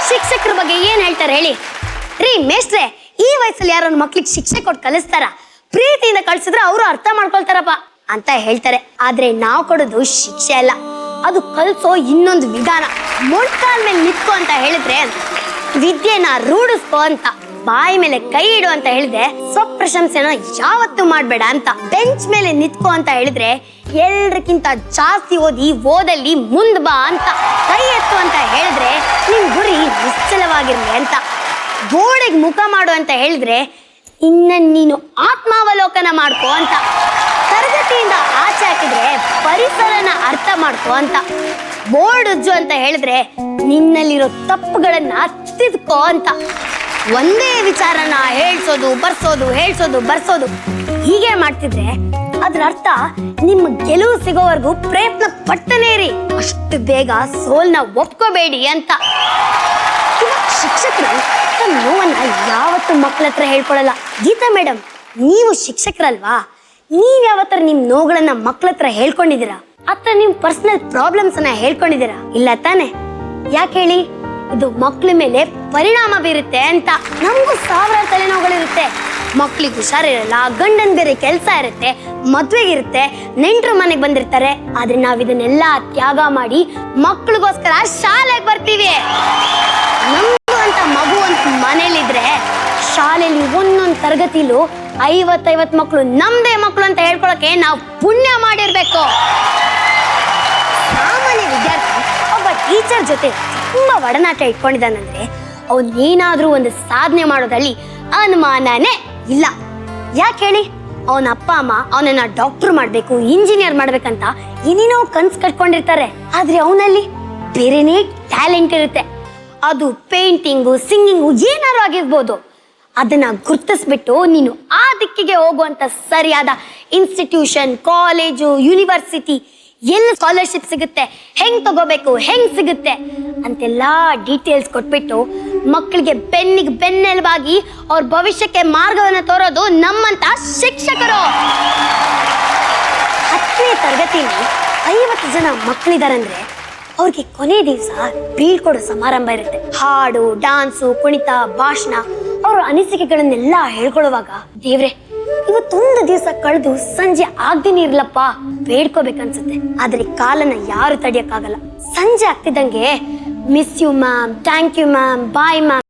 ಶಿಕ್ಷಕರ ಬಗ್ಗೆ ಏನ್ ಹೇಳ್ತಾರೆ ಹೇಳಿ? ರೀ ಮೇಷ್ಟ್ರೆ, ಈ ವಯಸ್ಸಲ್ಲಿ ಯಾರನ್ನ ಮಕ್ಳಿಗೆ ಶಿಕ್ಷೆ ಕೊಟ್ಟು ಕಲಿಸ್ತಾರ? ಪ್ರೀತಿಯಿಂದ ಕಳ್ಸಿದ್ರೆ ಅವರು ಅರ್ಥ ಮಾಡ್ಕೊಳ್ತಾರಪ್ಪ ಅಂತ ಹೇಳ್ತಾರೆ. ಆದ್ರೆ ನಾವು ಕೊಡೋದು ಶಿಕ್ಷೆ ಅಲ್ಲ, ಅದು ಕಲ್ಸೋ ಇನ್ನೊಂದು ವಿಧಾನ. ಮೊಣ್ಕಾಲ್ ಮೇಲೆ ನಿತ್ಕೋ ಅಂತ ಹೇಳಿದ್ರೆ ವಿದ್ಯೆನ ರೂಢಿಸ್ಕೋ ಅಂತ, ಬಾಯಿ ಮೇಲೆ ಕೈ ಇಡು ಅಂತ ಹೇಳಿದ್ರೆ ಸ್ವಪ್ರಶಂಸೆನ ಯಾವತ್ತೂ ಮಾಡ್ಬೇಡ ಅಂತ, ಬೆಂಚ್ ಮೇಲೆ ನಿತ್ಕೋ ಅಂತ ಹೇಳಿದ್ರೆ ಎಲ್ರಕ್ಕಿಂತ ಜಾಸ್ತಿ ಓದಲ್ಲಿ ಮುಂದ್ ಬಾ ಅಂತ, ಕೈ ಎತ್ತು ಅಂತ ಹೇಳಿದ್ರೆ ನಿಮ್ ಗುರಿ ನಿಶ್ಚಲವಾಗಿರ್ಲಿ ಅಂತ, ಗೋಡೆಗೆ ಮುಖ ಮಾಡು ಅಂತ ಹೇಳಿದ್ರೆ ಇನ್ನ ನೀನು ಆತ್ಮಾವಲೋಕನ ಮಾಡ್ಕೋ ಅಂತ, ತರಗತಿಯಿಂದ ಆಚೆ ಹಾಕಿದ್ರೆ ಪರಿಸರನ ಅರ್ಥ ಮಾಡ್ಕೋ ಅಂತ, ಬೋರ್ಡ್ ಉಜ್ಜು ಅಂತ ಹೇಳಿದ್ರೆ ನಿನ್ನಲ್ಲಿರೋ ತಪ್ಪುಗಳನ್ನ ತಿದ್ಕೋ ಅಂತ. ಒಂದೇ ವಿಚಾರನ ಹೇಳ್ಸೋದು ಬರ್ಸೋದು ಹೀಗೆ ಮಾಡ್ತಿದ್ರೆ ಅದ್ರ ಅರ್ಥ ನಿಮ್ಮ ಗೆಲುವು ಸಿಗೋವರೆಗೂ ಪ್ರಯತ್ನ ಪಟ್ಟನೇ ಇರಿ, ಅಷ್ಟು ಬೇಗ ಸೋಲ್ನ ಒಪ್ಕೋಬೇಡಿ ಅಂತ. ಶಿಕ್ಷಕರು ತಮ್ಮ ನೋವನ್ನ ಯಾವತ್ತೂ ಮಕ್ಕಳ ಹತ್ರ ಹೇಳ್ಕೊಳಲ್ಲ. ಗೀತಾ ಮೇಡಮ್, ನೀವು ಶಿಕ್ಷಕರಲ್ವಾ? ನೀವ್ ಯಾವತ್ತರ ನಿಮ್ ನೋವುಗಳನ್ನ ಮಕ್ಕಳ ಹತ್ರ ಹೇಳ್ಕೊಂಡಿದ್ದೀರಾ? ಅಥವಾ ನಿಮ್ ಪರ್ಸನಲ್ ಪ್ರಾಬ್ಲಮ್ಸ್ ಅನ್ನ ಹೇಳ್ಕೊಂಡಿದ್ದೀರಾ? ಇಲ್ಲ ತಾನೆ? ಯಾಕೆ ಹೇಳಿ? ಇದು ಮಕ್ಳ ಮೇಲೆ ಪರಿಣಾಮ ಬೀರುತ್ತೆ ಅಂತ. ನಮಗೂ ಸಾವಿರಾರು ತಲೆನೋವುಗಳಿರುತ್ತೆ. ಮಕ್ಳಿಗೆ ಹುಷಾರಿರಲ್ಲ, ಗಂಡನ್ ಬೇರೆ ಕೆಲಸ ಇರುತ್ತೆ, ಮದ್ವೆಗಿರುತ್ತೆ, ನೆಂಟರು ಮನೆಗೆ ಬಂದಿರ್ತಾರೆ. ಆದ್ರೆ ನಾವ್ ಇದನ್ನೆಲ್ಲ ತ್ಯಾಗ ಮಾಡಿ ಮಕ್ಳಿಗೋಸ್ಕರ ಶಾಲೆಗೆ ಬರ್ತೀವಿ. ನಮ್ದು ಅಂತ ಮಗು ಅಂತ ಮನೇಲಿದ್ರೆ ಶಾಲೆಯಲ್ಲಿ ಒಂದೊಂದು ತರಗತಿಲೂ 50 ಮಕ್ಕಳು ನಮ್ದೇ ಮಕ್ಕಳು ಅಂತ ಹೇಳ್ಕೊಳಕ್ಕೆ ನಾವು ಪುಣ್ಯ ಮಾಡಿರ್ಬೇಕು. ಸಾಮಾನ್ಯ ವಿದ್ಯಾರ್ಥಿ ಒಬ್ಬ ಟೀಚರ್ ಜೊತೆ ತುಂಬಾ ಒಡನಾಟ ಇಟ್ಕೊಂಡಿದ್ದಾನಂದ್ರೆ ಅವನ್ ಏನಾದ್ರೂ ಒಂದು ಸಾಧನೆ ಮಾಡೋದ್ರಲ್ಲಿ ಅನುಮಾನನೇ ಇಲ್ಲ. ಯಾಕೆ ಹೇಳಿ? ಅವನ ಅಪ್ಪ ಅಮ್ಮ ಅವನನ್ನ ಡಾಕ್ಟರ್ ಮಾಡ್ಬೇಕು, ಇಂಜಿನಿಯರ್ ಮಾಡ್ಬೇಕಂತ ಏನೇನೋ ಕನ್ಸ್ ಕಟ್ಕೊಂಡಿರ್ತಾರೆ. ಆದ್ರೆ ಅವನಲ್ಲಿ ಬೇರೆನೇ ಟ್ಯಾಲೆಂಟ್ ಇರುತ್ತೆ. ಅದು ಪೇಂಟಿಂಗು, ಸಿಂಗಿಂಗು ಏನಾದ್ರು ಆಗಿರ್ಬೋದು. ಅದನ್ನ ಗುರ್ತಿಸ್ಬಿಟ್ಟು ನೀನು ಆ ದಿಕ್ಕಿಗೆ ಹೋಗುವಂತ ಸರಿಯಾದ ಇನ್ಸ್ಟಿಟ್ಯೂಷನ್, ಕಾಲೇಜು, ಯೂನಿವರ್ಸಿಟಿ, ಎಲ್ಲಿ ಸ್ಕಾಲರ್ಶಿಪ್ ಸಿಗುತ್ತೆ, ಹೆಂಗ್ ತಗೋಬೇಕು, ಹೆಂಗ್ ಸಿಗುತ್ತೆ ಅಂತೆಲ್ಲಾ ಡೀಟೇಲ್ಸ್ ಕೊಟ್ಬಿಟ್ಟು ಮಕ್ಕಳಿಗೆ ಬೆನ್ನೆಲುಬಾಗಿ ಅವ್ರ ಭವಿಷ್ಯಕ್ಕೆ ಮಾರ್ಗವನ್ನು ತೋರೋದು ನಮ್ಮಂತ ಶಿಕ್ಷಕರು. 10ನೇ ತರಗತಿಯಲ್ಲಿ 50 ಜನ ಮಕ್ಕಳಿದಾರಂದ್ರೆ ಅವ್ರಿಗೆ ಕೊನೆ ದಿವಸ ಬೀಳ್ಕೊಡೋ ಸಮಾರಂಭ ಇರುತ್ತೆ. ಹಾಡು, ಡಾನ್ಸು, ಕುಣಿತ, ಭಾಷಣ, ಅವ್ರ ಅನಿಸಿಕೆಗಳನ್ನೆಲ್ಲ ಹೇಳ್ಕೊಳ್ಳುವಾಗ ದೇವ್ರೆ ಇವತ್ತೊಂದು ದಿವಸ ಕಳೆದು ಸಂಜೆ ಆಗ್ದೇನೆ ಇರ್ಲಪ್ಪ ಬೇಡ್ಕೋಬೇಕನ್ಸುತ್ತೆ. ಆದ್ರೆ ಕಾಲನ ಯಾರು ತಡಿಯಕ್ಕಾಗಲ್ಲ. ಸಂಜೆ ಆಗ್ತಿದ್ದಂಗೆ miss you ma'am, thank you ma'am, bye ma'am